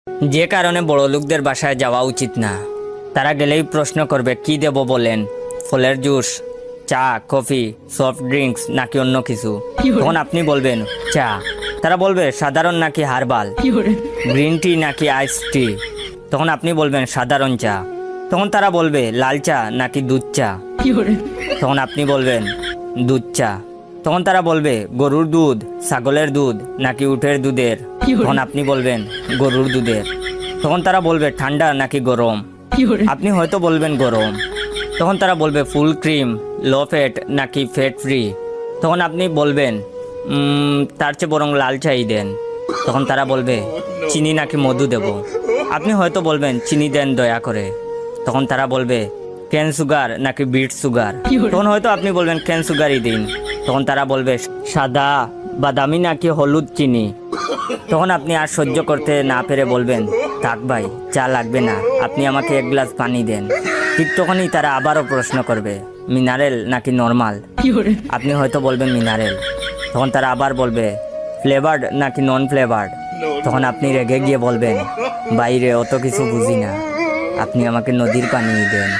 যে কারণে বড় লোকদের বাসায় যাওয়া উচিত না। তারা গেলেই প্রশ্ন করবে কি দেব বলেন, ফলের জুস, চা, কফি, সফট ড্রিঙ্কস নাকি অন্য কিছু। তখন আপনি বলবেন চা। তারা বলবে সাধারণ নাকি হার্বাল, গ্রিন টি নাকি আইস টি। তখন আপনি বলবেন সাধারণ চা। তখন তারা বলবে লাল চা নাকি দুধ চা। তখন আপনি বলবেন দুধ চা। তখন তারা বলবে গরুর দুধ, ছাগলের দুধ নাকি উটের দুধের। তখন আপনি বলবেন গরুর দুধের। তখন তারা বলবে ঠান্ডা নাকি গরম। আপনি হয়তো বলবেন গরম। তখন তারা বলবে ফুল ক্রিম, লো ফ্যাট নাকি ফ্যাট ফ্রি। তখন আপনি বলবেন তার চেয়ে বরং লাল চাই দেন। তখন তারা বলবে চিনি নাকি মধু দেব। আপনি হয়তো বলবেন চিনি দেন দয়া করে। তখন তারা বলবে ক্যান সুগার নাকি বিট সুগার। তখন হয়তো আপনি বলবেন ক্যান সুগারই দিন। তখন তারা বলবে সাদা, বাদামি নাকি হলুদ চিনি। তখন আপনি আর সহ্য করতে না পেরে বলবেন থাক ভাই, চা লাগবে না, আপনি আমাকে এক গ্লাস পানি দেন। ঠিক তখনই তারা আবারও প্রশ্ন করবে মিনারেল নাকি নর্মাল। আপনি হয়তো বলবেন মিনারেল। তখন তারা আবার বলবে ফ্লেভার্ড নাকি নন ফ্লেভার্ড। তখন আপনি রেগে গিয়ে বলবেন বাইরে অত কিছু বুঝি না, আপনি আমাকে নদীর পানি দেন।